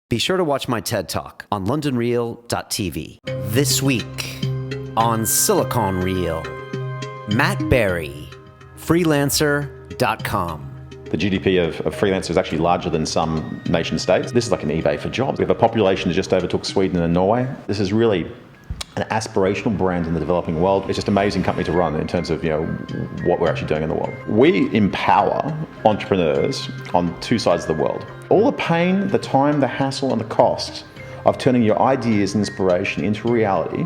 Be sure to watch my TED Talk on londonreal.tv. This week on Silicon Reel, Matt Barrie, freelancer.com. The GDP of freelancers is actually larger than some nation states. This is like an eBay for jobs. We have a population that just overtook Sweden and Norway. This is really an aspirational brand in the developing world. It's just an amazing company to run in terms of what we're actually doing in the world. We empower entrepreneurs on two sides of the world. All the pain, the time, the hassle, and the cost of turning your ideas and inspiration into reality,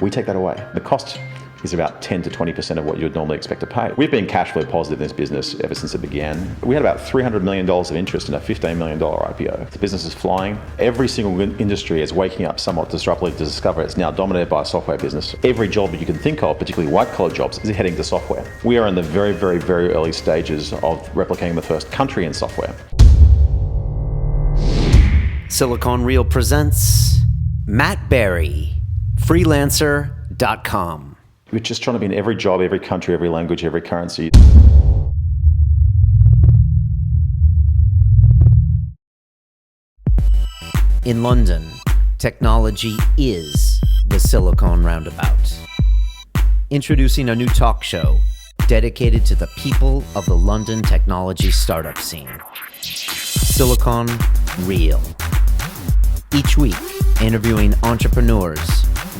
we take that away. The cost is about 10 to 20% of what you would normally expect to pay. We've been cash flow positive in this business ever since it began. We had about $300 million of interest in a $15 million IPO. The business is flying. Every single industry is waking up somewhat disruptively to discover it's now dominated by a software business. Every job that you can think of, particularly white-collar jobs, is heading to software. We are in the very, very, very early stages of replicating the first country in software. Silicon Reel presents Matt Barrie, freelancer.com. We're just trying to be in every job, every country, every language, every currency. In London, technology is the Silicon Roundabout. Introducing a new talk show dedicated to the people of the London technology startup scene. Silicon Reel. Each week, interviewing entrepreneurs,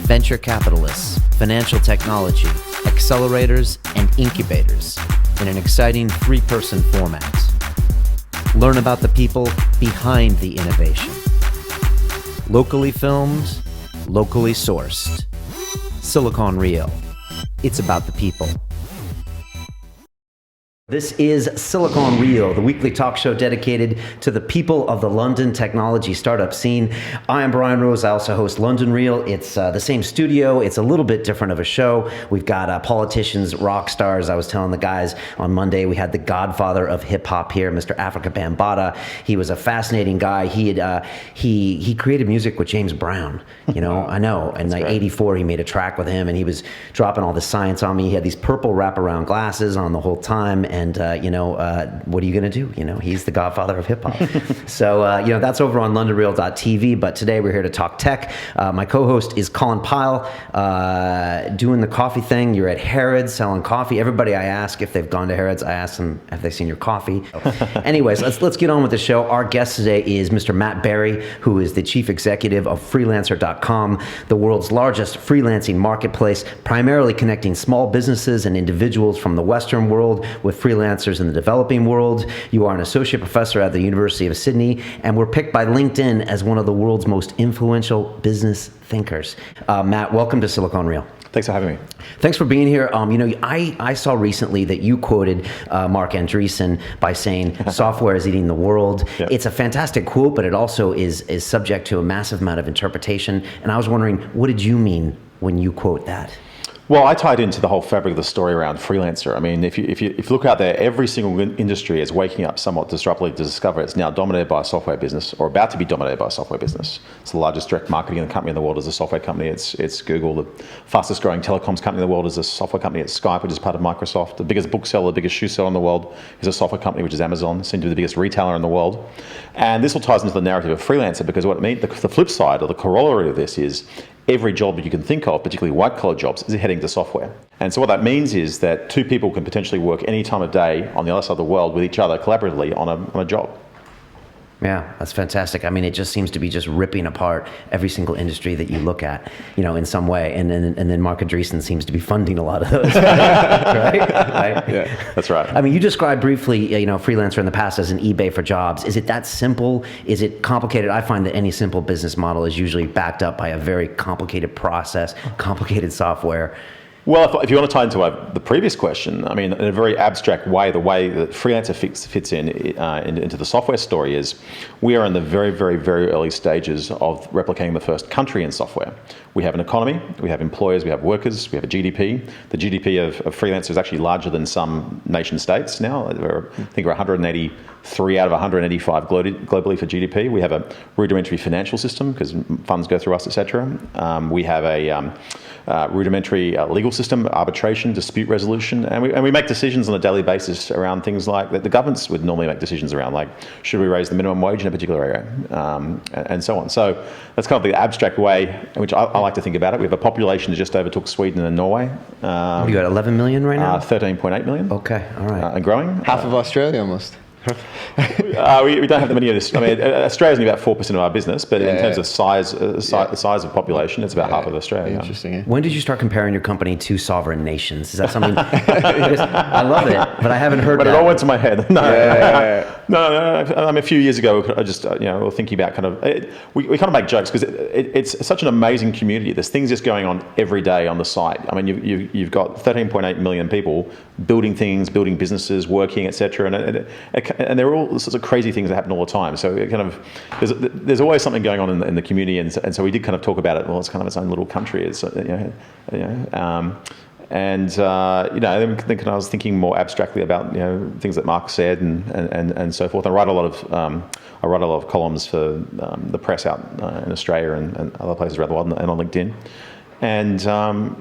venture capitalists, financial technology, accelerators, and incubators in an exciting three-person format. Learn about the people behind the innovation. Locally filmed, locally sourced. Silicon Reel. It's about the people. This is Silicon Reel, the weekly talk show dedicated to the people of the London technology startup scene. I am Brian Rose. I also host London Reel. It's the same studio. It's a little bit different of a show. We've got politicians, rock stars. I was telling the guys on Monday, we had the godfather of hip hop here, Mr. Africa Bambaataa. He was a fascinating guy. He created music with James Brown. I know. And like '84, he made a track with him, and he was dropping all the science on me. He had these purple wraparound glasses on the whole time. And, what are you going to do? He's the godfather of hip hop. So, that's over on londonreal.tv. But today we're here to talk tech. My co-host is Colin Pyle, doing the coffee thing. You're at Harrods selling coffee. Everybody I ask if they've gone to Harrods, I ask them, have they seen your coffee? Anyways, let's get on with the show. Our guest today is Mr. Matt Barrie, who is the chief executive of freelancer.com, the world's largest freelancing marketplace, primarily connecting small businesses and individuals from the Western world with freelancers in the developing world. You are an associate professor at the University of Sydney and were picked by LinkedIn as one of the world's most influential business thinkers. Matt, welcome to Silicon Reel. Thanks for having me. Thanks for being here. I saw recently that you quoted Marc Andreessen by saying, software is eating the world. Yeah. It's a fantastic quote, but it also is subject to a massive amount of interpretation. And I was wondering, what did you mean when you quote that? Well, I tied into the whole fabric of the story around freelancer. I mean, if you look out there, every single industry is waking up somewhat disruptively to discover it's now dominated by a software business, or about to be dominated by a software business. It's the largest direct marketing company in the world is a software company. It's Google. The fastest growing telecoms company in the world is a software company. It's Skype, which is part of Microsoft. The biggest bookseller, the biggest shoe seller in the world is a software company, which is Amazon, seems to be the biggest retailer in the world. And this all ties into the narrative of freelancer, because what it means, the flip side or the corollary of this is every job that you can think of, particularly white-collar jobs, is heading to software. And so what that means is that two people can potentially work any time of day on the other side of the world with each other collaboratively on a job. Yeah, that's fantastic. I mean, it just seems to be just ripping apart every single industry that you look at, in some way. And then Marc Andreessen seems to be funding a lot of those, right? Yeah, that's right. I mean, you described briefly, freelancer in the past as an eBay for jobs. Is it that simple? Is it complicated? I find that any simple business model is usually backed up by a very complicated process, complicated software. Well, if you want to tie into the previous question, I mean, in a very abstract way, the way that freelancer fits into the software story is we are in the very, very, very early stages of replicating the first country in software. We have an economy, we have employers, we have workers, we have a GDP. The GDP of freelancers is actually larger than some nation states now. I think we're 180 3 out of 185 globally for GDP. We have a rudimentary financial system because funds go through us, etc. We have a rudimentary legal system, arbitration, dispute resolution, and we make decisions on a daily basis around things like that the governments would normally make decisions around, like should we raise the minimum wage in a particular area, and so on. So that's kind of the abstract way in which I like to think about it. We have a population that just overtook Sweden and Norway. You got 11 million right now? 13.8 million. Okay, all right. And growing. Half of Australia almost. We don't have that many of this. I mean, Australia's only about 4% of our business, but in terms of size of population, it's about half of Australia. Interesting. Yeah. When did you start comparing your company to sovereign nations? Is that something? Because I love it, but I haven't heard but that. It all went to my head. No. I mean, a few years ago, I just we were thinking about we kind of make jokes because it's such an amazing community. There's things just going on every day on the site. I mean, you've got 13.8 million people building things, building businesses, working, etc. And there are all sorts of crazy things that happen all the time. So it kind of there's always something going on in the community, and so we did kind of talk about it. Well, it's kind of its own little country. It's then I was thinking more abstractly about things that Mark said and so forth. I write a lot of columns for the press out in Australia and other places around the world and on LinkedIn. And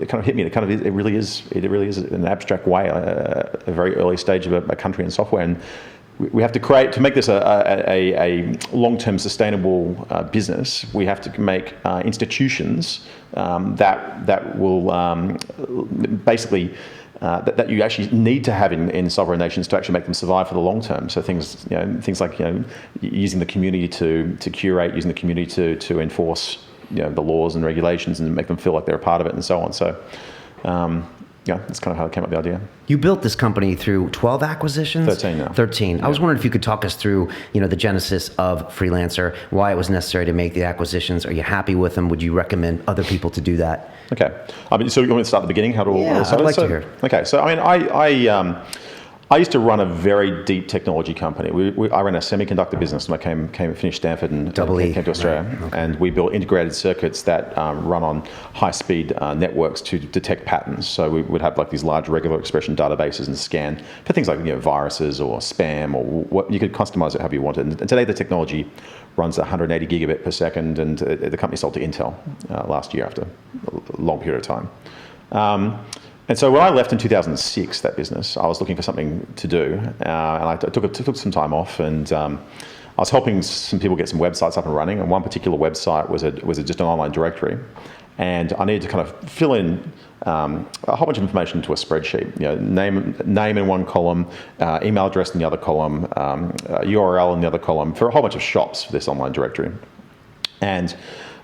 it kind of hit me. It really is in an abstract way a very early stage of a country in software, and we have to make this a long-term sustainable business. We have to make institutions that will basically that you actually need to have in sovereign nations to actually make them survive for the long term. So things like using the community to curate, using the community to enforce the laws and regulations and make them feel like they're a part of it and so on. So that's kind of how I came up with the idea. You built this company through 12 acquisitions? 13 now. 13. Yeah. I was wondering if you could talk us through, the genesis of Freelancer, why it was necessary to make the acquisitions. Are you happy with them? Would you recommend other people to do that? Okay. So you want me to start at the beginning? I'd like to hear. Okay. So I mean, I used to run a very deep technology company. I ran a semiconductor business when I finished Stanford and came to Australia. Right. Okay. And we built integrated circuits that run on high-speed networks to detect patterns. So we would have like these large regular expression databases and scan for things like viruses or spam or what you could customize it however you wanted. And today the technology runs 180 gigabit per second, and the company sold to Intel last year after a long period of time. And so when I left in 2006, that business, I was looking for something to do, and I took some time off, and I was helping some people get some websites up and running. And one particular website was just an online directory, and I needed to kind of fill in a whole bunch of information into a spreadsheet. Name in one column, email address in the other column, URL in the other column for a whole bunch of shops for this online directory, and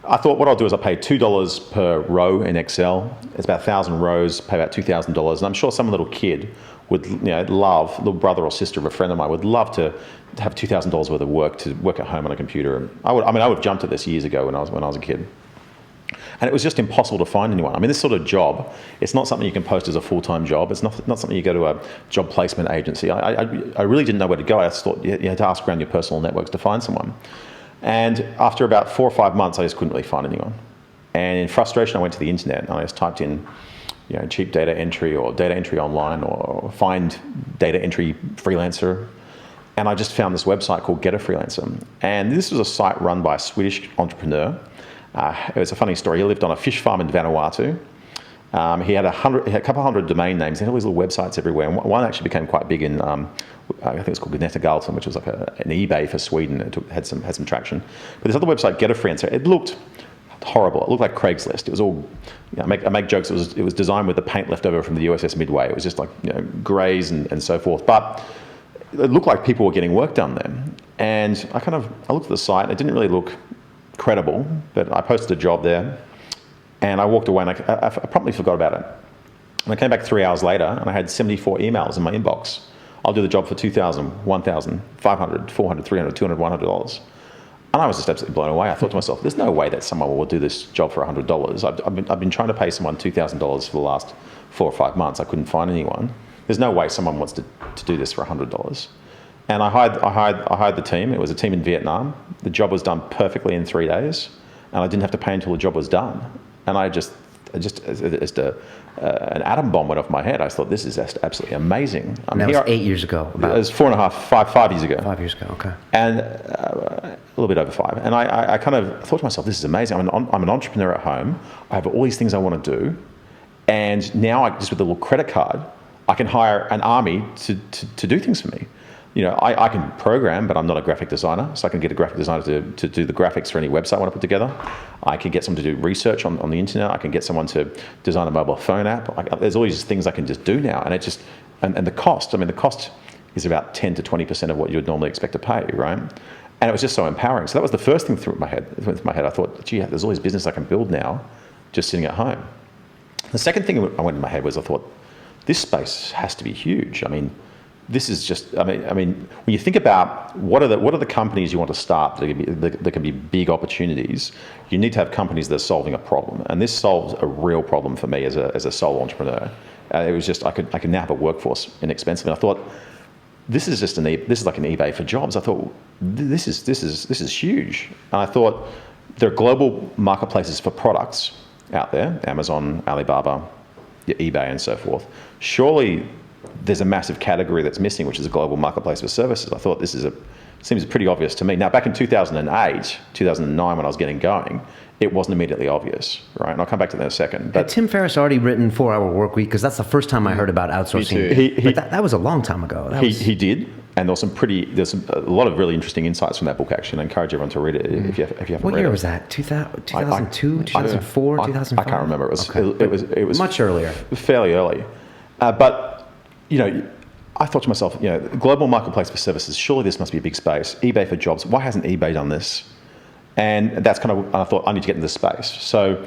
I thought what I'll do is I'll pay $2 per row in Excel. It's about 1,000 rows, pay about $2,000. And I'm sure some little kid would love, little brother or sister of a friend of mine would love to have $2,000 worth of work to work at home on a computer. I would have jumped at this years ago when I was a kid. And it was just impossible to find anyone. I mean, this sort of job, it's not something you can post as a full-time job. It's not something you go to a job placement agency. I really didn't know where to go. I just thought you had to ask around your personal networks to find someone. And after about 4 or 5 months, I just couldn't really find anyone. And in frustration, I went to the internet and I just typed in, cheap data entry or data entry online or find data entry freelancer. And I just found this website called Get a Freelancer. And this was a site run by a Swedish entrepreneur. It was a funny story. He lived on a fish farm in Vanuatu. He had a couple hundred domain names. He had all these little websites everywhere. And one actually became quite big in, I think it's called Gnetagalten, which was like an eBay for Sweden. It had some traction. But this other website, Get a Freelancer, it looked horrible. It looked like Craigslist. It was all, I make jokes. It was designed with the paint left over from the USS Midway. It was just like greys and so forth. But it looked like people were getting work done there. And I looked at the site. It didn't really look credible, but I posted a job there. And I walked away and I promptly forgot about it. And I came back 3 hours later and I had 74 emails in my inbox. I'll do the job for $2,000, $1,000, $500, $400, $300, $200, $100. And I was just absolutely blown away. I thought to myself, there's no way that someone will do this job for $100. I've been trying to pay someone $2,000 for the last 4 or 5 months. I couldn't find anyone. There's no way someone wants to do this for $100. And I hired the team. It was a team in Vietnam. The job was done perfectly in 3 days. And I didn't have to pay until the job was done. And I just an atom bomb went off my head. I thought, this is just absolutely amazing. And that was 8 years ago. It was 5 years ago. 5 years ago, okay. And a little bit over 5. And I kind of thought to myself, this is amazing. I'm an entrepreneur at home. I have all these things I want to do. And now, just with a little credit card, I can hire an army to do things for me. I can program, but I'm not a graphic designer, so I can get a graphic designer to do the graphics for any website I want to put together. I can get someone to do research on the internet. I can get someone to design a mobile phone app. There's all these things I can just do now, and and the cost. The cost is about 10 to 20% of what you would normally expect to pay, right? And it was just so empowering. So that was the first thing through my head. I thought, gee, there's all this business I can build now, just sitting at home. The second thing I went in my head was I thought, this space has to be huge. This is just, when you think about what are the companies you want to start that can be big opportunities, you need to have companies that are solving a problem. And this solves a real problem for me as a sole entrepreneur. It was just, I could now have a workforce inexpensively. And I thought, this is like an eBay for jobs. I thought, this is huge. And I thought, there are global marketplaces for products out there, Amazon, Alibaba, eBay, and so forth. Surely there's a massive category that's missing, which is a global marketplace for services. I thought seems pretty obvious to me. Now, back in 2008, 2009, when I was getting going, it wasn't immediately obvious, right? And I'll come back to that in a second. But had Tim Ferriss already written 4 Hour Workweek? Because that's the first time I heard about outsourcing. But that was a long time ago. He did. And there's a lot of really interesting insights from that book, actually, and I encourage everyone to read it if you haven't read it. What year was that? 2002, 2004, 2005? I can't remember. It was much earlier. Fairly early. But I thought to myself, global marketplace for services, surely this must be a big space. eBay for jobs, why hasn't eBay done this? And that's I thought, I need to get into this space. So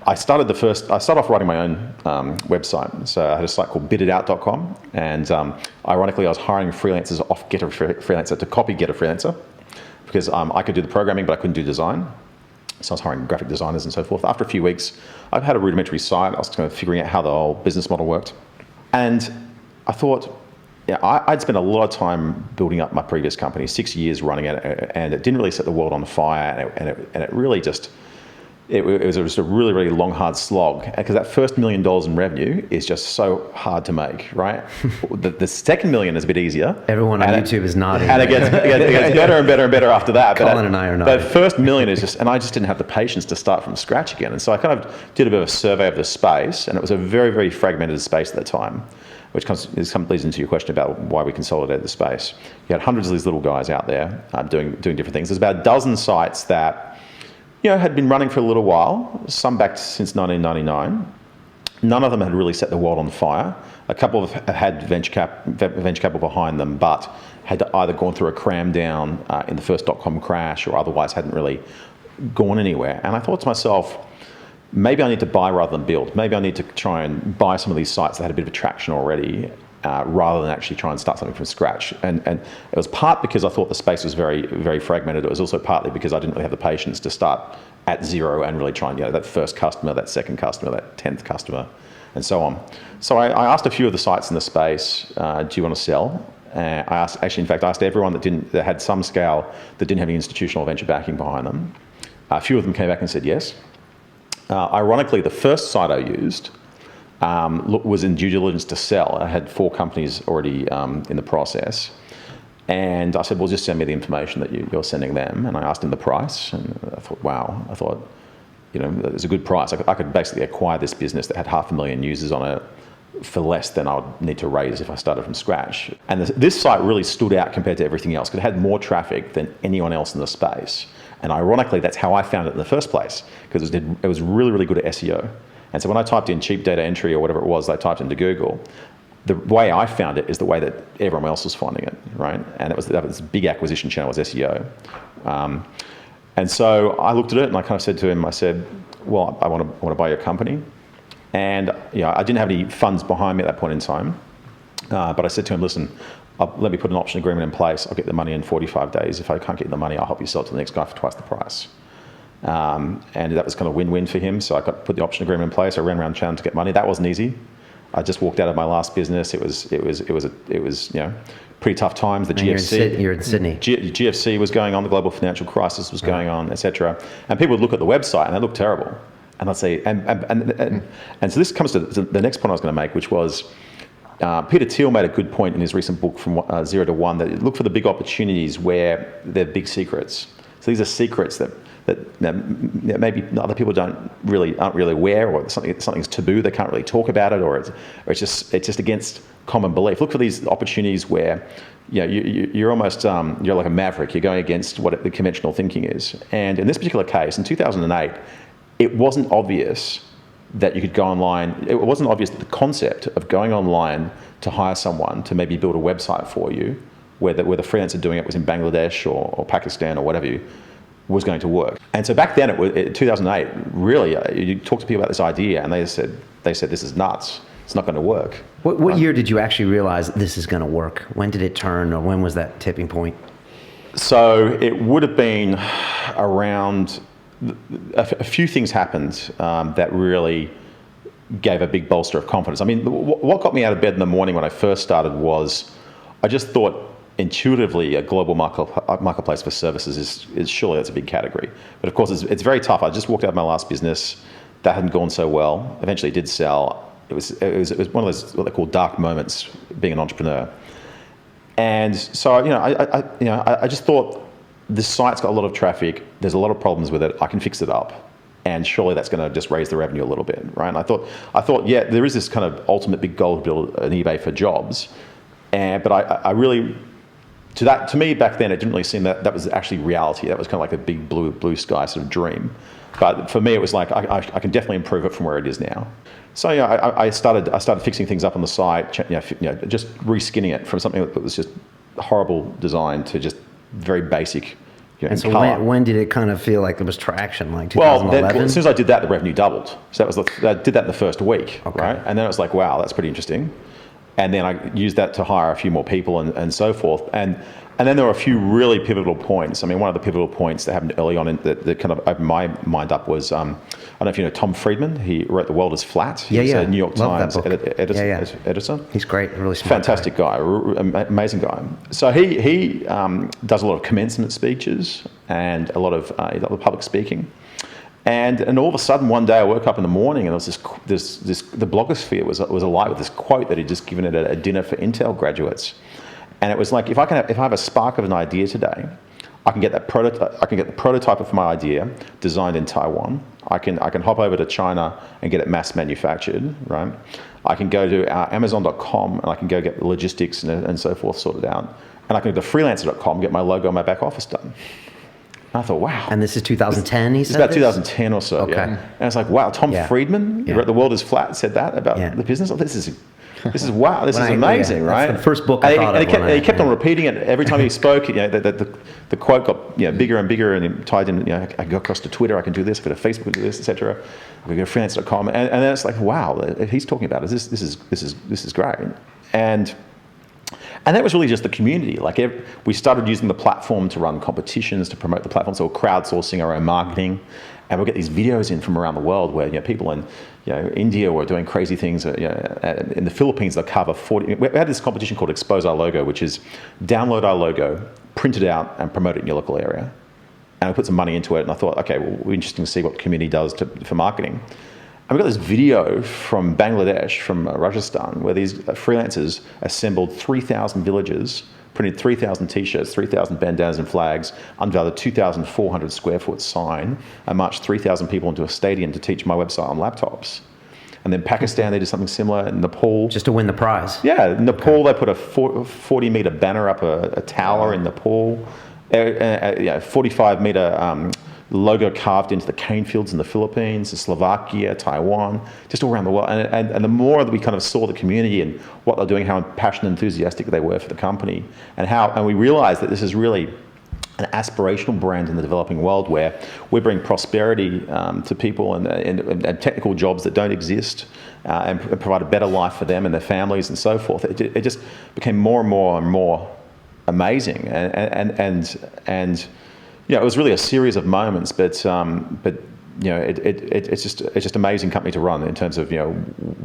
I started off writing my own website. So I had a site called biditout.com, and ironically, I was hiring freelancers off Get a Freelancer to copy Get a Freelancer, because I could do the programming, but I couldn't do design. So I was hiring graphic designers and so forth. After a few weeks, I've had a rudimentary site. I was kind of figuring out how the whole business model worked. And I thought, I'd spent a lot of time building up my previous company, 6 years running it, and it didn't really set the world on fire, and it really just, it was just a really, really long, hard slog, because that first $1 million in revenue is just so hard to make, right? The second million is a bit easier. Everyone on YouTube is nodding. And it gets better and better and better after that. Colin and I are nodding. But first million is just, and I just didn't have the patience to start from scratch again. And so I kind of did a bit of a survey of the space, and it was a very, very fragmented space at the time, which leads into your question about why we consolidated the space. You had hundreds of these little guys out there doing different things. There's about a dozen sites that had been running for a little while, some back since 1999. None of them had really set the world on fire. A couple had venture capital behind them, but had either gone through a cram down in the first .com crash, or otherwise hadn't really gone anywhere. And I thought to myself, maybe I need to buy rather than build. Maybe I need to try and buy some of these sites that had a bit of a traction already, rather than actually try and start something from scratch. And it was part because I thought the space was very, very fragmented. It was also partly because I didn't really have the patience to start at zero and really try and, that first customer, that second customer, that 10th customer, and so on. So I asked a few of the sites in the space, do you want to sell? I asked everyone that had some scale, that didn't have any institutional venture backing behind them. A few of them came back and said yes. Ironically, the first site I used was in due diligence to sell. I had 4 companies already in the process. And I said, well, just send me the information that you're sending them. And I asked him the price. And I thought, wow, it was a good price. I could basically acquire this business that had 500,000 users on it for less than I would need to raise if I started from scratch. And this site really stood out compared to everything else, because it had more traffic than anyone else in the space. And ironically, that's how I found it in the first place, because it was really, really good at SEO. And so when I typed in cheap data entry or whatever it was, I typed into Google, the way I found it is the way that everyone else was finding it, right? And that was this big acquisition channel was SEO. And so I looked at it and I kind of said to him, I said, well, I want to buy your company. And I didn't have any funds behind me at that point in time. But I said to him, listen, let me put an option agreement in place. I'll get the money in 45 days. If I can't get the money, I'll help you sell it to the next guy for twice the price. And that was kind of win-win for him. So I put the option agreement in place. I ran around town to get money. That wasn't easy. I just walked out of my last business. It was pretty tough times. The GFC. You're in Sydney. GFC was going on. The global financial crisis was going on, etc. And people would look at the website and they looked terrible. And let's say, and so this comes to the next point I was going to make, which was Peter Thiel made a good point in his recent book From Zero to One, that look for the big opportunities where they're big secrets. So these are secrets that maybe other people aren't really aware, or something's taboo, they can't really talk about it, or it's just against common belief. Look for these opportunities where you're almost you're like a maverick. You're going against what the conventional thinking is. And in this particular case, in 2008, it wasn't obvious that you could go online. It wasn't obvious that the concept of going online to hire someone to maybe build a website for you, where the freelancer doing it was in Bangladesh or Pakistan or whatever, was going to work. And so back then, in 2008, really, you talk to people about this idea, and they said this is nuts. It's not going to work. What year did you actually realize this is going to work? When did it turn, or when was that tipping point? So it would have been around. A few things happened that really gave a big bolster of confidence. I mean, what got me out of bed in the morning when I first started was I just thought intuitively a global marketplace for services is surely that's a big category. But of course, it's very tough. I just walked out of my last business. That hadn't gone so well. Eventually it did sell. It was one of those what they call dark moments being an entrepreneur. And so I just thought, this site's got a lot of traffic, there's a lot of problems with it, I can fix it up, and surely that's going to just raise the revenue a little bit, right? And I thought, yeah, there is this kind of ultimate big goal to build an eBay for jobs, but I really, to me back then, it didn't really seem that was actually reality. That was kind of like a big blue sky sort of dream. But for me, it was like, I can definitely improve it from where it is now. So I started fixing things up on the site, just reskinning it from something that was just horrible design to just very basic. And so when did it kind of feel like there was traction? Like 2011? Well, as soon as I did that, the revenue doubled. So I did that in the first week, okay. Right? And then it was like, wow, that's pretty interesting. And then I used that to hire a few more people and so forth. And then there were a few really pivotal points. I mean, one of the pivotal points that happened early on that kind of opened my mind up was, I don't know if you know Tom Friedman. He wrote The World is Flat. He's a New York Times editor. He's great, really smart. Fantastic guy, amazing guy. So he does a lot of commencement speeches and a lot of public speaking. And all of a sudden, one day I woke up in the morning and there was the blogosphere was alight with this quote that he'd just given at a dinner for Intel graduates. And it was like, if I have a spark of an idea today, I can get that prototype. I can get the prototype of my idea designed in Taiwan. I can hop over to China and get it mass manufactured, right? I can go to Amazon.com and I can go get the logistics and so forth sorted out. And I can go to freelancer.com and get my logo and my back office done. And I thought, wow. And this is 2010, he said? It's about 2010 or so, okay. Yeah. And it's like, wow, Tom Friedman, who wrote The World is Flat, said that about the business. Oh, this is wow, this is amazing, right? That's the first book I thought of. He kept on repeating it every time he spoke. The quote got bigger and bigger, and it tied in. I can go across to Twitter, I can do this, I can go to Facebook, I can do this, etc. I can go to freelancer.com, and then it's like, wow, if he's talking about it, this is great, and that was really just the community. Like we started using the platform to run competitions to promote the platform, so we're crowdsourcing our own marketing, and we'll get these videos in from around the world where people in India were doing crazy things. In the Philippines, they'll cover 40. We had this competition called Expose Our Logo, which is download our logo, print it out, and promote it in your local area. And I put some money into it, and I thought, okay, well, it'll be interesting to see what the community does for marketing. And we got this video from Bangladesh, from Rajasthan, where these freelancers assembled 3,000 villages, printed 3,000 t-shirts, 3,000 bandanas and flags under the 2,400 square foot sign, and marched 3,000 people into a stadium to teach my website on laptops. And then Pakistan, they did something similar. In Nepal, just to win the prize. Yeah, in Nepal, they put a 40-meter banner up a tower in Nepal, 45-meter logo carved into the cane fields in the Philippines, Slovakia, Taiwan, just all around the world. And the more that we kind of saw the community and what they're doing, how passionate and enthusiastic they were for the company, and we realized that this is really an aspirational brand in the developing world where we bring prosperity to people and technical jobs that don't exist, and provide a better life for them and their families and so forth. It just became more and more amazing, and it was really a series of moments, but it's just amazing company to run in terms of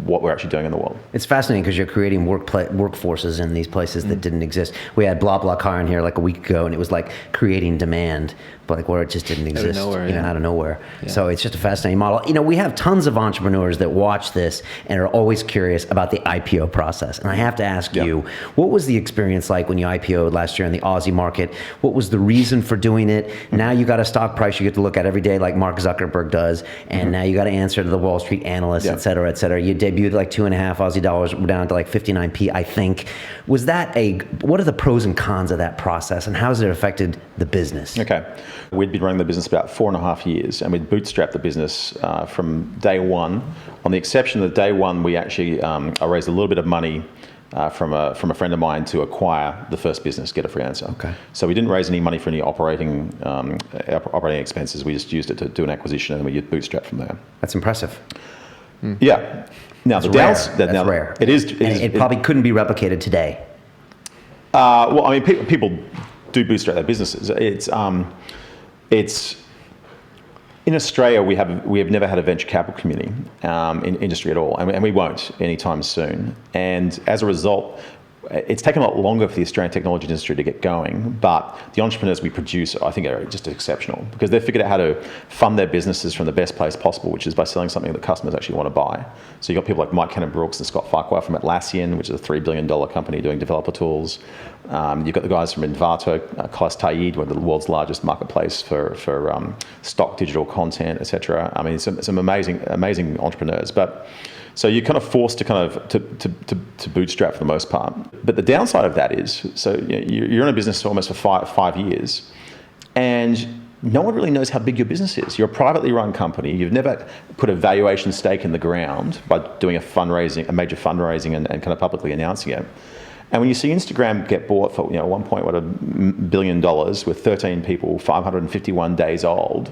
what we're actually doing in the world. It's fascinating because you're creating workforces in these places that didn't exist. We had BlaBlaCar in here like a week ago, and it was like creating demand. but like where it just didn't exist, nowhere, out of nowhere. Yeah. So it's just a fascinating model. We have tons of entrepreneurs that watch this and are always curious about the IPO process. And I have to ask you, what was the experience like when you IPO'd last year in the Aussie market? What was the reason for doing it? Now you got a stock price you get to look at every day like Mark Zuckerberg does, and now you got to answer to the Wall Street analysts, et cetera, et cetera. You debuted like 2.5 Aussie dollars, we're down to like 59p, I think. What are the pros and cons of that process, and how has it affected the business? Okay. We'd been running the business about 4.5 years, and we'd bootstrapped the business from day one. On the exception that day one, we actually I raised a little bit of money from a friend of mine to acquire the first business, Get a Freelancer. Okay. So we didn't raise any money for any operating expenses. We just used it to do an acquisition, and we bootstrapped from there. That's impressive. Yeah. Now That's rare. It is. It probably couldn't be replicated today. Well, I mean, people do bootstrap their businesses. It's in Australia. We have never had a venture capital community in industry at all, and we won't anytime soon. And as a result, it's taken a lot longer for the Australian technology industry to get going, but the entrepreneurs we produce, I think, are just exceptional because they've figured out how to fund their businesses from the best place possible, which is by selling something that customers actually want to buy. So you've got people like Mike Cannon-Brooks and Scott Farquhar from Atlassian, which is a $3 billion company doing developer tools. You've got the guys from Envato, Kais Taid, one of the world's largest marketplace for stock digital content, etc. I mean, some amazing entrepreneurs, but. So you're kind of forced to to bootstrap for the most part. But the downside of that is, so you're in a business almost for five years, and no one really knows how big your business is. You're a privately run company. You've never put a valuation stake in the ground by doing a major fundraising and kind of publicly announcing it. And when you see Instagram get bought for $1 billion with 13 people, 551 days old,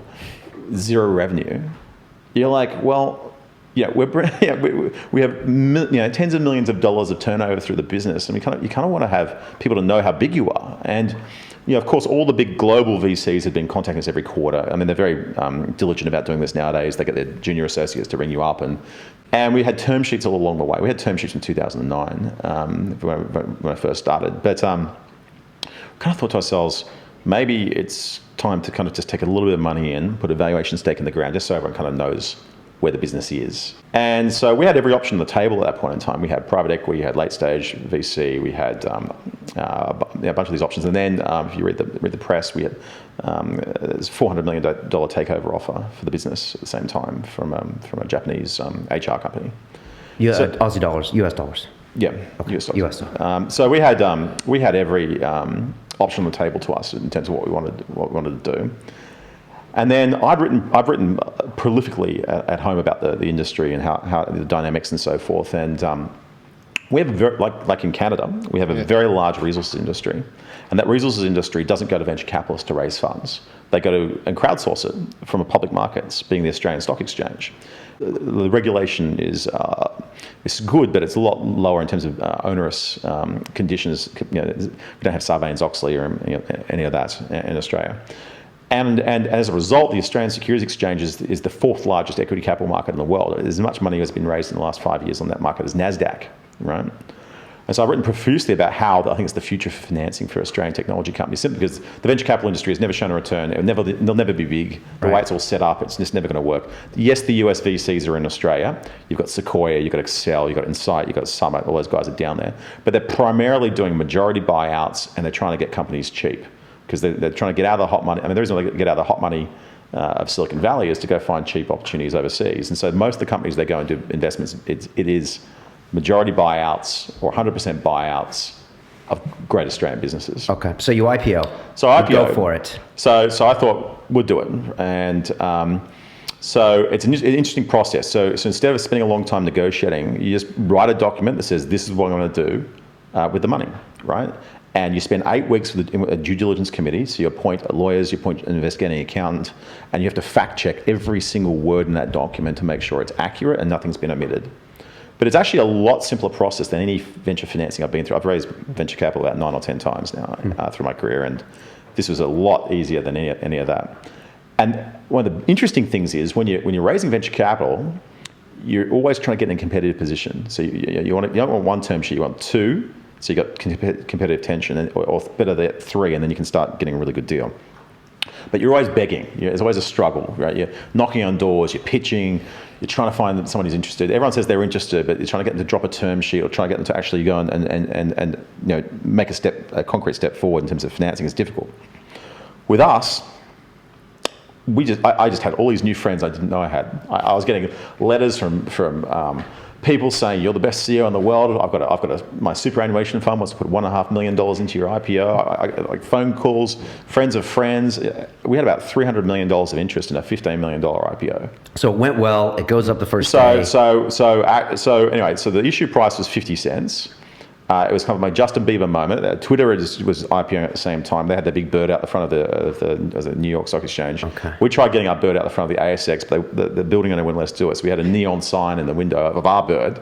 zero revenue, you're like, well. Yeah, we have tens of millions of dollars of turnover through the business, and you kind of want to have people to know how big you are. And of course, all the big global VCs have been contacting us every quarter. I mean, they're very diligent about doing this nowadays. They get their junior associates to ring you up, and we had term sheets all along the way. We had term sheets in 2009 when I first started, but kind of thought to ourselves, maybe it's time to kind of just take a little bit of money in, put a valuation stake in the ground, just so everyone kind of knows where the business is. And so we had every option on the table at that point in time. We had private equity, we had late stage VC, we had a bunch of these options. And then if you read the press, we had this $400 million takeover offer for the business at the same time from a Japanese HR company. Aussie dollars, US dollars. Yeah, okay. US dollars. So we had every option on the table to us in terms of what we wanted to do. And then I've written prolifically at home about the industry and how the dynamics and so forth. And we have like in Canada, we have a very large resources industry, and that resources industry doesn't go to venture capitalists to raise funds. They go to and crowdsource it from public markets, being the Australian Stock Exchange. The regulation is good, but it's a lot lower in terms of onerous conditions. We don't have Sarbanes-Oxley or any of that in Australia. And as a result, the Australian Securities Exchange is the fourth largest equity capital market in the world. As much money has been raised in the last 5 years on that market as NASDAQ, right? And so I've written profusely about how I think it's the future for financing for Australian technology companies, simply because the venture capital industry has never shown a return. They'll never be big. The way it's all set up, it's just never going to work. Yes, the US VCs are in Australia. You've got Sequoia, you've got Excel, you've got Insight, you've got Summit. All those guys are down there. But they're primarily doing majority buyouts, and they're trying to get companies cheap, because they're trying to get out of the hot money. I mean, the reason they get out of the hot money of Silicon Valley is to go find cheap opportunities overseas. And so most of the companies they go into investments, it is majority buyouts or 100% buyouts of great Australian businesses. Okay, so you IPO. So I IPO. Go for it. So I thought we'd do it. And so it's an interesting process. So instead of spending a long time negotiating, you just write a document that says, this is what I'm going to do with the money, right? And you spend 8 weeks with a due diligence committee. So you appoint lawyers, you appoint an investigating accountant, and you have to fact check every single word in that document to make sure it's accurate and nothing's been omitted. But it's actually a lot simpler process than any venture financing I've been through. I've raised venture capital about 9 or 10 times now through my career, and this was a lot easier than any of that. And one of the interesting things is when you're raising venture capital, you're always trying to get in a competitive position. So you don't want one term sheet, you want two. So you got competitive tension, or better than 3, and then you can start getting a really good deal. But you're always begging. There's always a struggle, right? You're knocking on doors, you're pitching, you're trying to find someone who's interested. Everyone says they're interested, but you're trying to get them to drop a term sheet or trying to get them to actually go and make a concrete step forward in terms of financing is difficult. With us, I just had all these new friends I didn't know I had. I was getting letters from people saying, you're the best CEO in the world. My superannuation fund wants to put $1.5 million into your IPO. Like phone calls, friends of friends. We had about $300 million of interest in a $15 million IPO. So it went well. It goes up the first day. So the issue price was 50 cents. It was kind of my Justin Bieber moment. Twitter was IPOing at the same time. They had their big bird out the front of the New York Stock Exchange. Okay. We tried getting our bird out the front of the ASX, but the building owner wouldn't let us do it. So we had a neon sign in the window of our bird.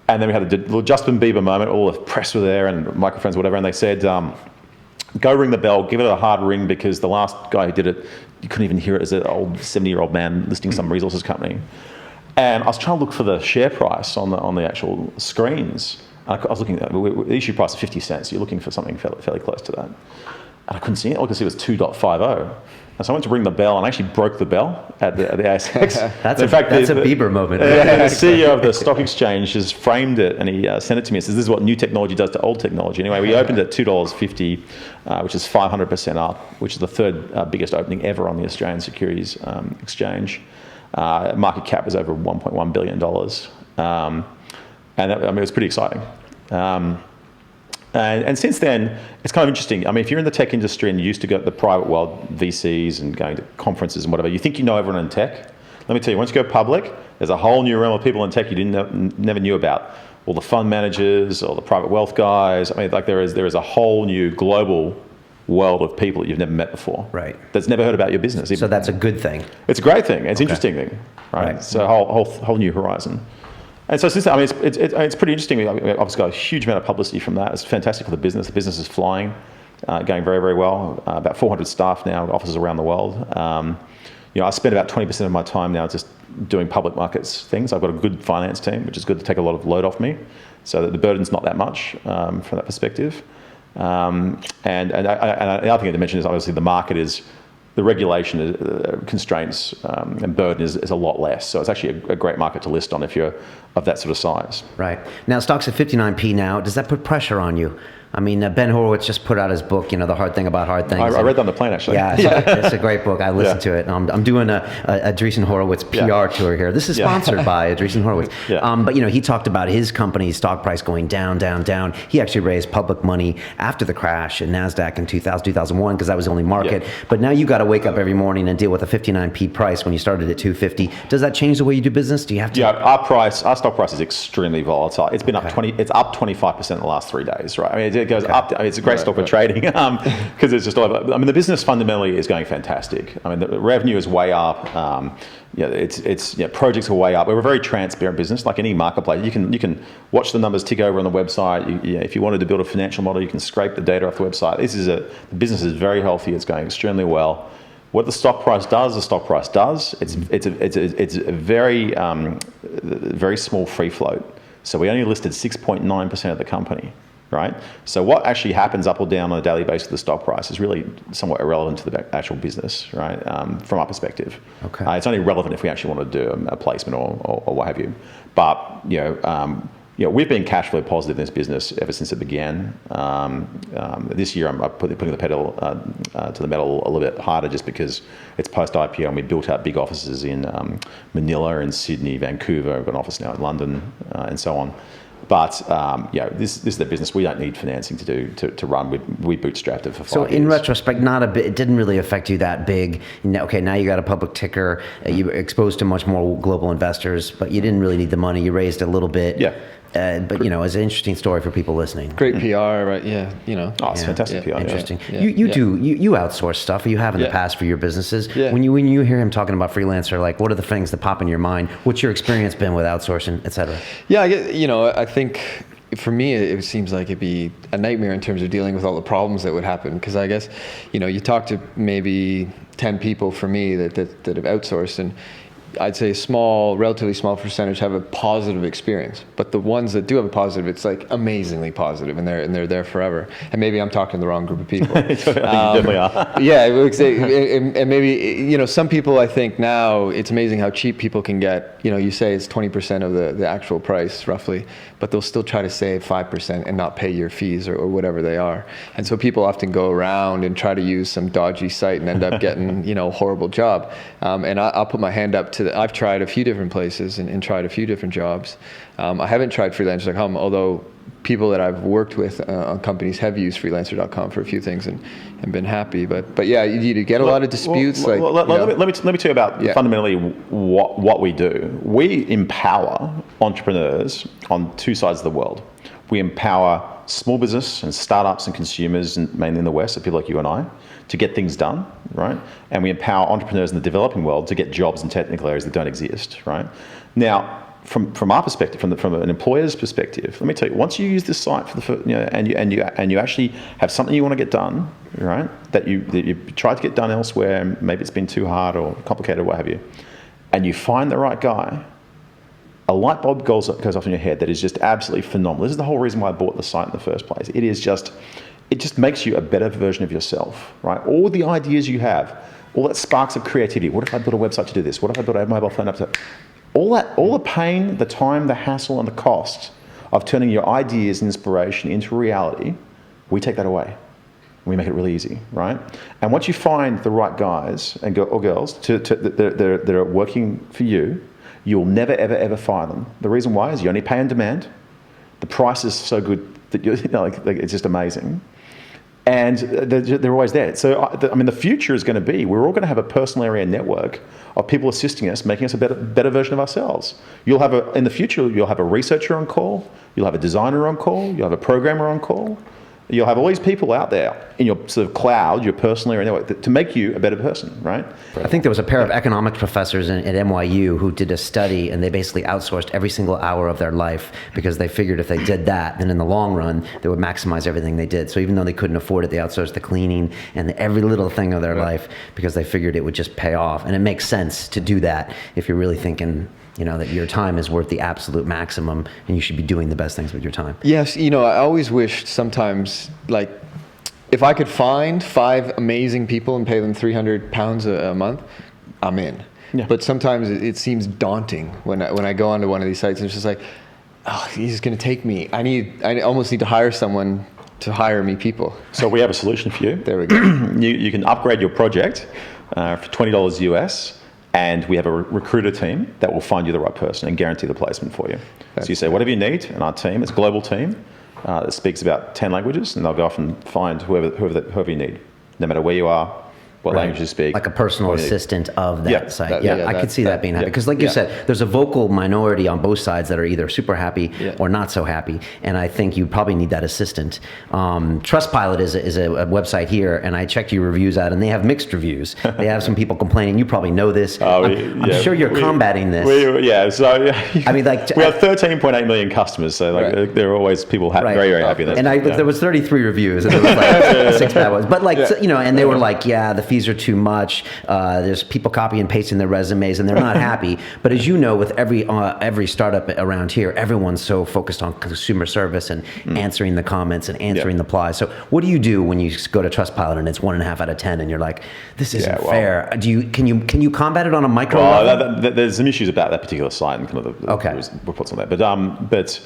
And then we had a little Justin Bieber moment. All the press were there and microphones, whatever. And they said, go ring the bell, give it a hard ring, because the last guy who did it, you couldn't even hear it as an old 70-year-old man listing some resources company. And I was trying to look for the share price on the actual screens. I was looking at the issue price of 50 cents. You're looking for something fairly close to that. And I couldn't see it. All I could see was 2.50. And so I went to ring the bell and I actually broke the bell at the ASX. That's a Bieber moment. The CEO of the stock exchange has framed it and he sent it to me and says, this is what new technology does to old technology. Anyway, we opened at $2.50, which is 500% up, which is the third biggest opening ever on the Australian Securities Exchange. Market cap was over $1.1 billion. And it was pretty exciting. And since then, it's kind of interesting. I mean, if you're in the tech industry and you used to go to the private world, VCs and going to conferences and whatever, you think you know everyone in tech. Let me tell you, once you go public, there's a whole new realm of people in tech you never knew about. All the fund managers, all the private wealth guys. I mean, like there is a whole new global world of people that you've never met before. Right. That's never heard about your business. So that's a good thing. It's a great thing. It's an interesting thing, right? It's a whole new horizon. And so since then, I mean, it's pretty interesting. We obviously got a huge amount of publicity from that. It's fantastic for the business. The business is flying, going very, very well. About 400 staff now, offices around the world. I spend about 20% of my time now just doing public markets things. I've got a good finance team, which is good to take a lot of load off me, so that the burden's not that much from that perspective. And the other thing to mention is obviously the market is. The regulation constraints and burden is a lot less. So it's actually a great market to list on if you're of that sort of size. Right. Now, stock's at 59p now. Does that put pressure on you? I mean, Ben Horowitz just put out his book, The Hard Thing About Hard Things. I read that on the plane, actually. Yeah, it's a great book. I listened to it. I'm doing a Andreessen Horowitz PR tour here. This is sponsored by Andreessen Horowitz. But, he talked about his company's stock price going down, down, down. He actually raised public money after the crash in NASDAQ in 2001, because that was the only market. But now you got to wake up every morning and deal with a 59p price when you started at 250. Does that change the way you do business? Do you have to? Yeah, our stock price is extremely volatile. It's been up 25% in the last 3 days, right? I mean, it goes up. It's a great stock for trading because it's just all over. I mean, the business fundamentally is going fantastic. I mean, the revenue is way up. Projects are way up. We're a very transparent business, like any marketplace. You can watch the numbers tick over on the website. If you wanted to build a financial model, you can scrape the data off the website. The business is very healthy. It's going extremely well. What the stock price does, the stock price does. It's a very very small free float. So we only listed 6.9% of the company. Right? So what actually happens up or down on a daily basis with the stock price is really somewhat irrelevant to the actual business, right? From our perspective. Okay. It's only relevant if we actually want to do a placement or what have you. But, we've been cash flow positive in this business ever since it began. This year I'm putting the pedal to the metal a little bit harder just because it's post-IPO and we built out big offices in Manila and Sydney, Vancouver. We've got an office now in London and so on. But this is the business. We don't need financing to run. We bootstrapped it for 5 years. So in retrospect, it didn't really affect you that big. Okay, now you got a public ticker. You were exposed to much more global investors, but you didn't really need the money. You raised a little bit. Yeah. But it's an interesting story for people listening. Great PR, right? Yeah, Oh, it's fantastic PR. Interesting. Yeah. You outsource stuff. You have in the past for your businesses. Yeah. When you hear him talking about freelancer, like what are the things that pop in your mind? What's your experience been with outsourcing, et cetera? Yeah, I think for me it seems like it'd be a nightmare in terms of dealing with all the problems that would happen. Because I guess you talk to maybe 10 people for me that have outsourced, and I'd say relatively small percentage have a positive experience. But the ones that do have a positive, it's like amazingly positive, and they're there forever. And maybe I'm talking to the wrong group of people. I think you definitely are. Yeah, and maybe some people, I think now it's amazing how cheap people can get. You say it's 20% of the actual price roughly, but they'll still try to save 5% and not pay your fees or whatever they are. And so people often go around and try to use some dodgy site and end up getting a horrible job. And I'll put my hand up to I've tried a few different places and tried a few different jobs. I haven't tried freelancer.com, although people that I've worked with on companies have used freelancer.com for a few things and been happy. But yeah, you get a lot of disputes. Let me tell you about fundamentally what we do. We empower entrepreneurs on two sides of the world. We empower small business and startups and consumers, and mainly in the West, so people like you and I, to get things done, right? And we empower entrepreneurs in the developing world to get jobs in technical areas that don't exist, right? Now, from our perspective, from an employer's perspective, let me tell you, once you use this site and you actually have something you want to get done, right? That you tried to get done elsewhere, and maybe it's been too hard or complicated or what have you, and you find the right guy, a light bulb goes off in your head that is just absolutely phenomenal. This is the whole reason why I bought the site in the first place. It just makes you a better version of yourself, right? All the ideas you have, all that sparks of creativity. What if I built a website to do this? What if I built a mobile phone app to... All the pain, the time, the hassle, and the cost of turning your ideas and inspiration into reality, we take that away. We make it really easy, right? And once you find the right guys or girls that are working for you, you'll never, ever, ever fire them. The reason why is you only pay on demand. The price is so good that it's just amazing. And they're always there. So, the future is going to be, we're all going to have a personal area network of people assisting us, making us a better version of ourselves. In the future, you'll have a researcher on call, you'll have a designer on call, you'll have a programmer on call. You'll have all these people out there in your sort of cloud, your personal area network, to make you a better person, right? I think there was a pair of economics professors at NYU who did a study, and they basically outsourced every single hour of their life because they figured if they did that, then in the long run, they would maximize everything they did. So even though they couldn't afford it, they outsourced the cleaning and every little thing of their life because they figured it would just pay off. And it makes sense to do that if you're really thinking, that your time is worth the absolute maximum and you should be doing the best things with your time. Yes, I always wished sometimes, like, if I could find 5 amazing people and pay them £300 a month, I'm in. Yeah. But sometimes it seems daunting when I go onto one of these sites and it's just like, oh, he's going to take me. I almost need to hire someone to hire me people. So we have a solution for you. There we go. You can upgrade your project for $20 US. And we have a recruiter team that will find you the right person and guarantee the placement for you. So you say, whatever you need, and our team, it's a global team that speaks about 10 languages, and they'll go off and find whoever you need, no matter where you are, what language you speak. Like a personal assistant of that site. I could see that being happy. Because like you said, there's a vocal minority on both sides that are either super happy or not so happy. And I think you probably need that assistant. Trustpilot is a website here, and I checked your reviews out, and they have mixed reviews. They have some people complaining. You probably know this. I'm sure you're combating this. We have 13.8 million customers, so there are always people very, very happy. And there was 33 reviews, and there was like 6 bad ones. But and they were like, the fees are too much. There's people copy and pasting their resumes, and they're not happy. But as you know, with every startup around here, everyone's so focused on consumer service and answering the comments and answering the replies. So what do you do when you go to Trustpilot and it's 1.5 out of 10, and you're like, this isn't fair? Can you combat it on a micro level? There's some issues about that particular site and kind of the reports on that. But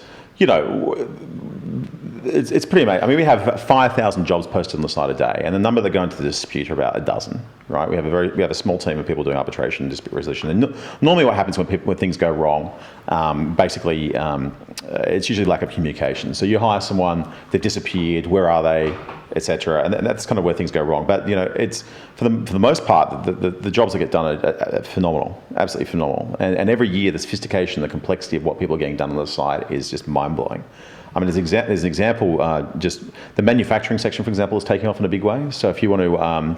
it's pretty amazing. We have 5,000 jobs posted on the site a day, and the number that go into the dispute are about a dozen. Right? We have a small team of people doing arbitration and dispute resolution. And normally, what happens when things go wrong, it's usually lack of communication. So you hire someone, they've disappeared. Where are they, etc. And that's kind of where things go wrong. But it's for the most part, the jobs that get done are phenomenal, absolutely phenomenal. And every year, the sophistication, the complexity of what people are getting done on the site is just mind blowing. There's an example, just the manufacturing section, for example, is taking off in a big way. So if you want to,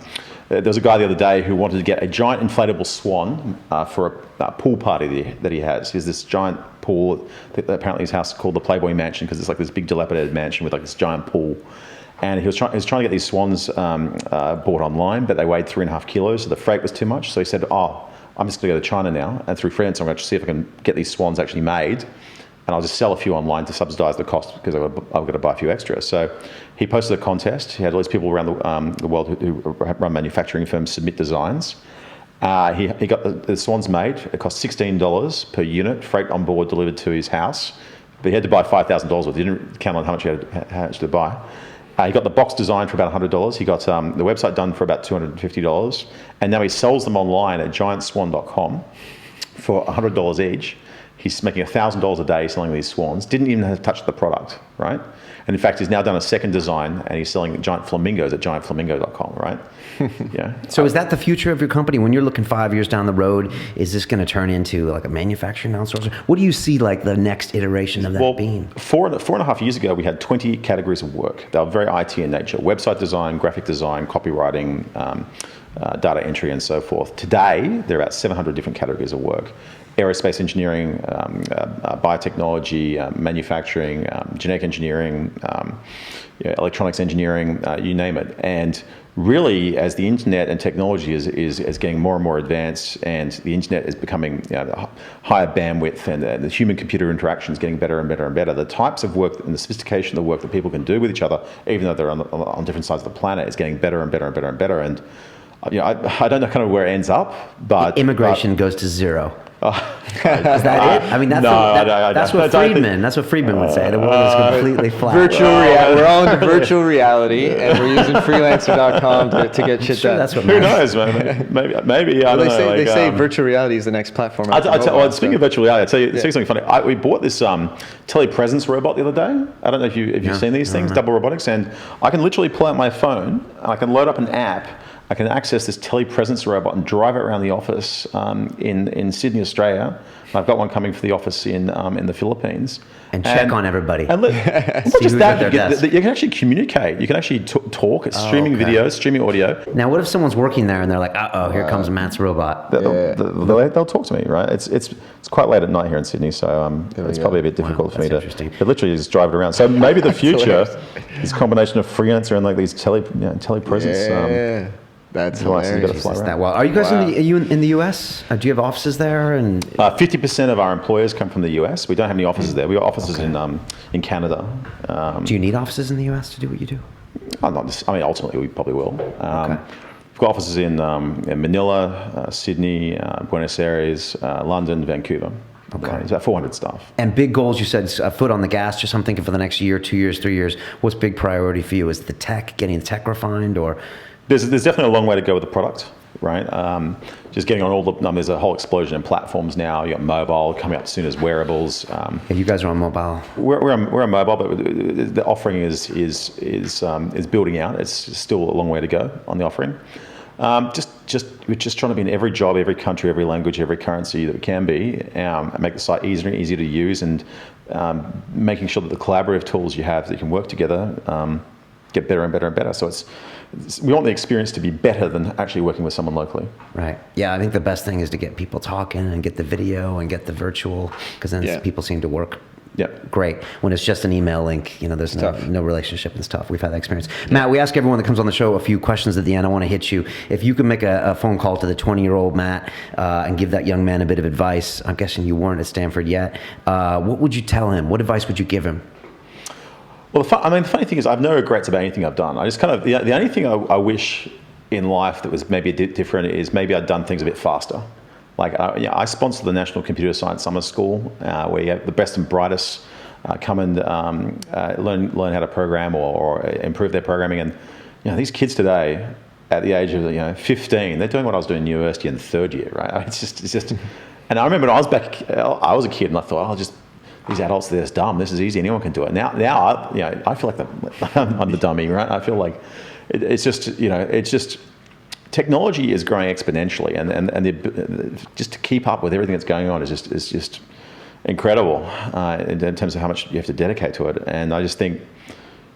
there was a guy the other day who wanted to get a giant inflatable swan for a pool party that he has. He has this giant pool, that apparently his house is called the Playboy Mansion, because it's like this big dilapidated mansion with like this giant pool. And he was trying to get these swans bought online, but they weighed 3.5 kilos, so the freight was too much. So he said, I'm just going to go to China now, and through freelancing, I'm going to see if I can get these swans actually made, and I'll just sell a few online to subsidize the cost because I've got to buy a few extra. So he posted a contest. He had all these people around the world who run manufacturing firms submit designs. He got the swans made. It cost $16 per unit, freight on board delivered to his house. But he had to buy $5,000 worth. He didn't count on how much he had to buy. He got the box designed for about $100. He got the website done for about $250. And now he sells them online at giantswan.com for $100 each. He's making $1,000 a day selling these swans. Didn't even have to touch the product, right? And in fact, he's now done a second design, and he's selling giant flamingos at giantflamingo.com, right? Yeah. So is that the future of your company? When you're looking 5 years down the road, is this going to turn into like a manufacturing outsourcer? What do you see like the next iteration of that being? 4.5 years ago, we had 20 categories of work. They were very IT in nature: website design, graphic design, copywriting, data entry, and so forth. Today, there are about 700 different categories of work. Aerospace engineering, biotechnology, manufacturing, genetic engineering, electronics engineering, you name it. And really, as the internet and technology is getting more and more advanced, and the internet is becoming higher bandwidth, and the human-computer interaction is getting better and better and better, the types of work and the sophistication of the work that people can do with each other, even though they're on different sides of the planet, is getting better and better and better and better. And I don't know kind of where it ends up, but immigration goes to zero. Is that it? I mean, that's what Friedman would say. The world is completely flat. We're all into virtual reality, and we're using freelancer.com to get shit done. That's what who knows, man? Maybe I don't know. They say virtual reality is the next platform. Speaking of virtual reality, I'll tell you something funny. We bought this telepresence robot the other day. I don't know if you've seen these things, double robotics, and I can literally pull out my phone, and I can load up an app. I can access this telepresence robot and drive it around the office in Sydney, Australia. I've got one coming for the office in the Philippines. And check on everybody. And not just that, you can actually communicate. You can actually talk. It's streaming video, streaming audio. Now, what if someone's working there and they're like, here comes Matt's robot? They'll talk to me, right? It's quite late at night here in Sydney, so it's probably a bit difficult for me to literally just drive it around. So maybe the future is a combination of freelancer and like these telepresence. That's hilarious. Are you guys in the US? Do you have offices there? And 50% of our employers come from the US. We don't have any offices there. We got offices in Canada. Do you need offices in the US to do what you do? Ultimately we probably will. We've got offices in Manila, Sydney, Buenos Aires, London, Vancouver. Okay. It's about 400 staff. And big goals, you said a foot on the gas, just I'm thinking for the next year, 2 years, 3 years. What's big priority for you? Is the tech, getting the tech refined, or? There's definitely a long way to go with the product, right? Just getting on all the, there's a whole explosion in platforms now. You got mobile coming up soon as wearables. You guys are on mobile. We're on mobile, but the offering is building out. It's still a long way to go on the offering. We're just trying to be in every job, every country, every language, every currency that we can be, and make the site easier and easier to use, and making sure that the collaborative tools you have that you can work together get better and better and better. So we want the experience to be better than actually working with someone locally. Right. Yeah, I think the best thing is to get people talking and get the video and get the virtual, because then people seem to work great. When it's just an email link, there's no relationship and stuff. We've had that experience. Matt, we ask everyone that comes on the show a few questions at the end. I want to hit you. If you could make a phone call to the 20-year-old Matt and give that young man a bit of advice, I'm guessing you weren't at Stanford yet, what would you tell him? What advice would you give him? Well, the funny thing is, I have no regrets about anything I've done. I just the only thing I wish in life that was maybe a bit different is maybe I'd done things a bit faster. Like I sponsored the National Computer Science Summer School, where you have the best and brightest come and learn how to program or improve their programming. And these kids today, at the age of 15, they're doing what I was doing in university in third year, right? It's just. And I remember when I was a kid, and I thought, these adults, they're dumb. This is easy. Anyone can do it. Now, I feel like I'm the dummy, right? I feel like it's just technology is growing exponentially, and just to keep up with everything that's going on is just incredible in terms of how much you have to dedicate to it. And I just think,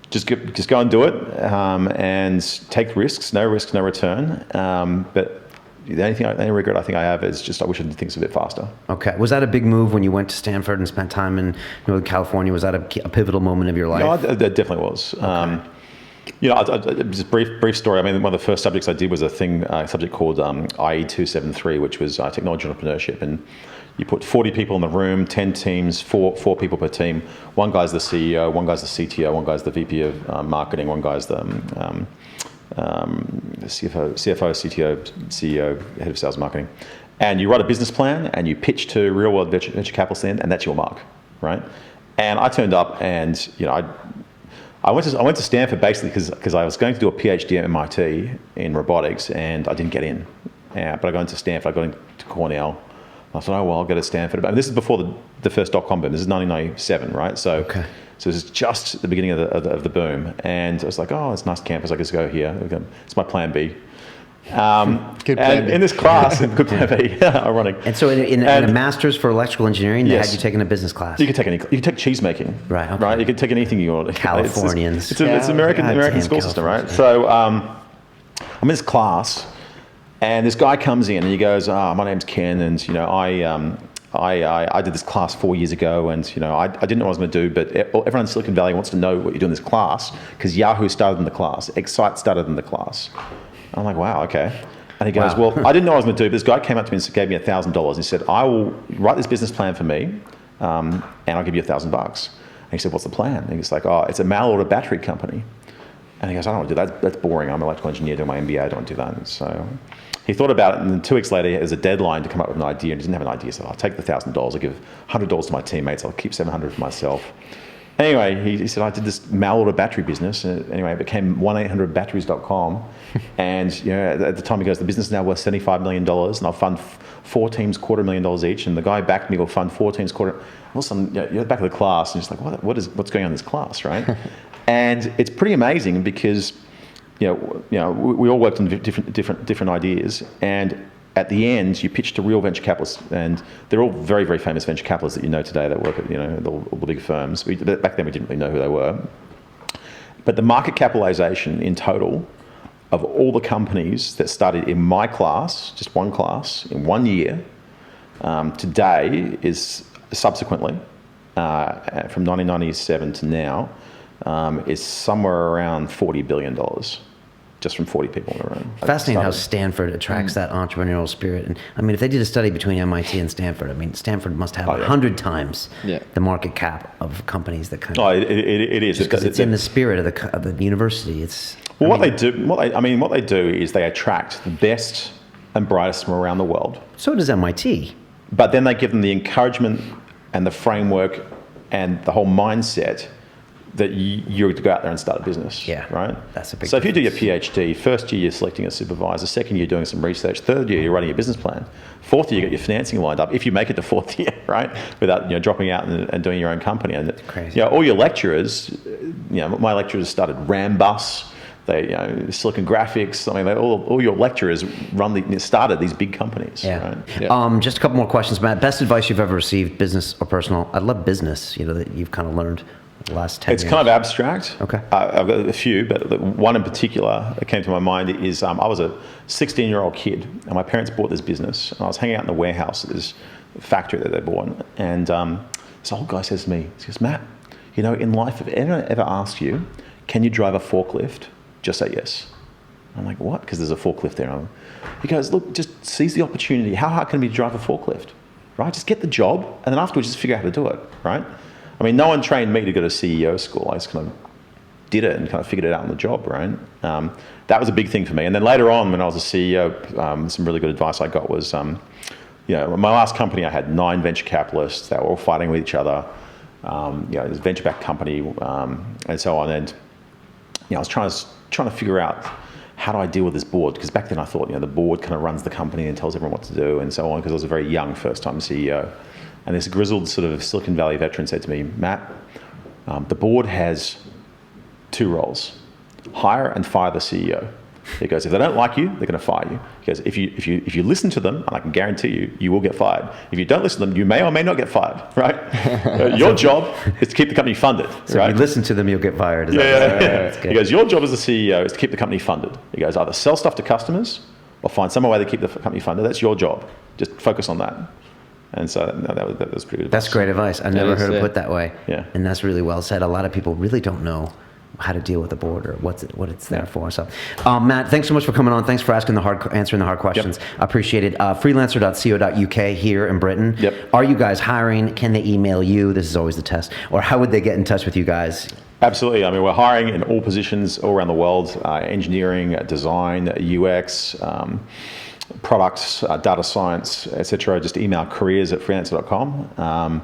just go and do it, and take risks. No risk, no return. But the only regret I think I have is just I wish I did things a bit faster. Okay. Was that a big move when you went to Stanford and spent time in Northern California? Was that a pivotal moment of your life? No, that definitely was. Okay. Just brief story. I mean, one of the first subjects I did was a subject called IE 273, which was technology entrepreneurship, and you put 40 people in the room, 10 teams, four people per team. One guy's the CEO, one guy's the CTO, one guy's the VP of marketing, one guy's the CFO, CTO, CEO, head of sales marketing. And you write a business plan and you pitch to real world venture capitalists, and that's your mark, right? And I turned up, and I went to Stanford basically because I was going to do a PhD at MIT in robotics, and I didn't get in. But I got into Stanford, I got into Cornell. I thought, oh, well, I'll go to Stanford. But this is before the first dot-com boom. This is 1997, right? So this is just the beginning of the boom. And I was like, oh, it's a nice campus. I guess go here. It's my plan B. Good plan B. In this class, good plan B. Ironic. And so in a master's for electrical engineering, they had you taking a business class. You could take cheese making. Right. Okay. Right. You could take anything you want. Californians. It's American school system, right? So I'm in this class, and this guy comes in and he goes, my name's Ken, and I did this class 4 years ago, and I didn't know what I was going to do, but everyone in Silicon Valley wants to know what you do in this class because Yahoo started in the class, Excite started in the class. I'm like, wow, okay. And he goes, well, I didn't know what I was going to do, but this guy came up to me and gave me $1,000. He said, I will write this business plan for me, and I'll give you $1,000. And he said, what's the plan? And he's like, oh, it's a mail order battery company. And he goes, I don't want to do that. That's boring. I'm an electrical engineer doing my MBA. I don't want to do that. And so he thought about it, and then 2 weeks later, there's a deadline to come up with an idea, and he didn't have an idea. So I'll take the $1,000. I'll give $100 to my teammates. I'll keep $700 for myself. Anyway, he said, I did this mail order battery business. Anyway, it became 1-800-batteries.com. And at the time, he goes, the business is now worth $75 million, and I'll fund 4 teams $250,000 each. And the guy backed me will fund 4 teams quarter. All of a sudden, you're at the back of the class, and you're just like, what's going on in this class, right? And it's pretty amazing because we all worked on different ideas, and at the end, you pitch to real venture capitalists, and they're all very, very famous venture capitalists that you know today that work at all the big firms. Back then, we didn't really know who they were. But the market capitalization in total of all the companies that started in my class, just one class, in 1 year, today is subsequently, from 1997 to now, is somewhere around $40 billion. Just from 40 people in the room. Fascinating how Stanford attracts that entrepreneurial spirit. And I mean, if they did a study between MIT and Stanford, I mean, Stanford must have 100 times the market cap of companies that kind of. It is. Because it's in the spirit of the university. It's. Well, what they do is they attract the best and brightest from around the world. So does MIT. But then they give them the encouragement and the framework and the whole mindset that you're to go out there and start a business, right? That's a big So if you do your difference. PhD, first year you're selecting a supervisor, second year you're doing some research, third year you're writing a business plan, fourth year you get your financing lined up, if you make it to fourth year, right? Without dropping out and doing your own company. And crazy. All your lecturers, my lecturers started Rambus, Silicon Graphics. I mean, all your lecturers started these big companies. Yeah. Right? Yeah. Just a couple more questions, Matt. Best advice you've ever received, business or personal? I love business. That you've kind of learned the last 10 years. It's kind of abstract. Okay. I've got a few, but one in particular that came to my mind is I was a 16-year-old kid, and my parents bought this business, and I was hanging out in the warehouse at this factory that they bought, and this old guy says to me, he goes, Matt, in life, if anyone ever asks you, can you drive a forklift? Just say yes. I'm like, what? Because there's a forklift there. He goes, look, just seize the opportunity. How hard can it be to drive a forklift, right? Just get the job, and then afterwards just figure out how to do it, right? I mean, no one trained me to go to CEO school. I just kind of did it and kind of figured it out on the job, right? That was a big thing for me. And then later on, when I was a CEO, some really good advice I got was, my last company, I had 9 venture capitalists. They were all fighting with each other. This venture-backed company and so on. And I was trying to figure out how do I deal with this board? Because back then I thought, the board kind of runs the company and tells everyone what to do and so on. Because I was a very young first-time CEO. And this grizzled sort of Silicon Valley veteran said to me, Matt, the board has 2 roles: hire and fire the CEO. He goes, if they don't like you, they're going to fire you. He goes, if you listen to them, and I can guarantee you, you will get fired. If you don't listen to them, you may or may not get fired, right? Your job is to keep the company funded, so right? if you listen to them, you'll get fired. That's good. He goes, your job as the CEO is to keep the company funded. He goes, either sell stuff to customers or find some way to keep the company funded. That's your job. Just focus on that. And so that was pretty good advice. That's great advice. I've never heard it put that way. Yeah. And that's really well said. A lot of people really don't know how to deal with the border, what it's there for. So, Matt, thanks so much for coming on. Thanks for answering the hard questions. Yep. I appreciate it. Freelancer.co.uk here in Britain. Yep. Are you guys hiring? Can they email you? This is always the test. Or how would they get in touch with you guys? Absolutely. I mean, we're hiring in all positions all around the world, engineering, design, UX, products, data science, etc. Just email careers@freelancer.com.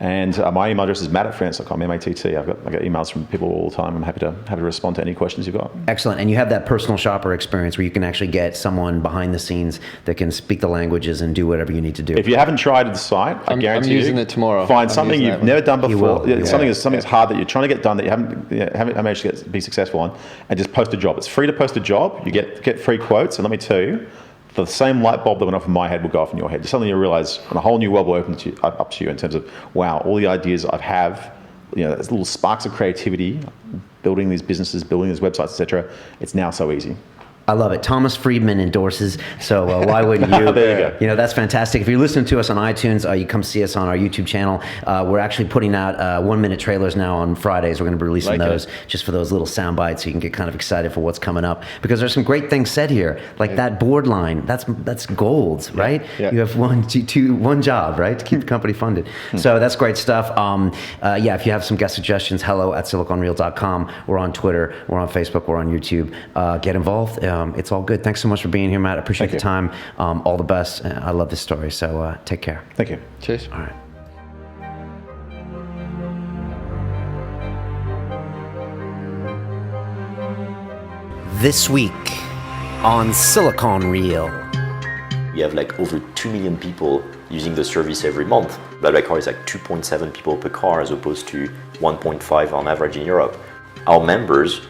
And my email address is matt@freelancer.com, M-A-T-T. I've got emails from people all the time. I'm happy to respond to any questions you've got. Excellent. And you have that personal shopper experience where you can actually get someone behind the scenes that can speak the languages and do whatever you need to do. If you haven't tried the site, I guarantee I'm using it tomorrow. Find something you've never done before. Something that's hard that you're trying to get done that you haven't managed to be successful on, and just post a job. It's free to post a job. You get free quotes, and let me tell you, the same light bulb that went off in my head will go off in your head. Just suddenly you realize, and a whole new world will open up to you in terms of, wow, all the ideas I have, there's little sparks of creativity, building these businesses, building these websites, etc. It's now so easy. I love it. Thomas Friedman endorses, so why wouldn't you? There you go. That's fantastic. If you're listening to us on iTunes, you come see us on our YouTube channel. We're actually putting out 1-minute trailers now on Fridays. We're going to be releasing those just for those little sound bites, so you can get kind of excited for what's coming up. Because there's some great things said here, like that board line. That's gold, right? Yeah. You have one job, right, to keep the company funded. So that's great stuff. If you have some guest suggestions, hello@siliconreal.com. We're on Twitter. We're on Facebook. We're on YouTube. Get involved. It's all good. Thanks so much for being here, Matt. I appreciate the time. All the best. I love this story. So take care. Thank you. Cheers. All right. This week on Silicon Reel. We have like over 2 million people using the service every month. BlaBlaCar is like 2.7 people per car as opposed to 1.5 on average in Europe. Our members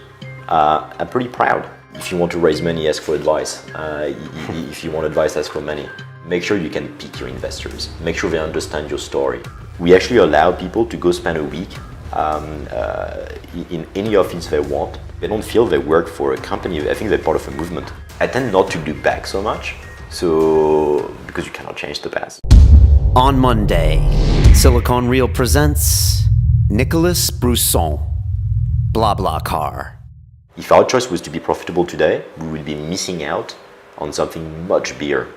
are pretty proud. If you want to raise money, ask for advice. If you want advice, ask for money. Make sure you can pick your investors. Make sure they understand your story. We actually allow people to go spend a week in any office they want. They don't feel they work for a company. I think they're part of a movement. I tend not to look back so much, because you cannot change the past. On Monday, Silicon Reel presents Nicolas Brousson, BlaBlaCar. If our choice was to be profitable today, we would be missing out on something much bigger.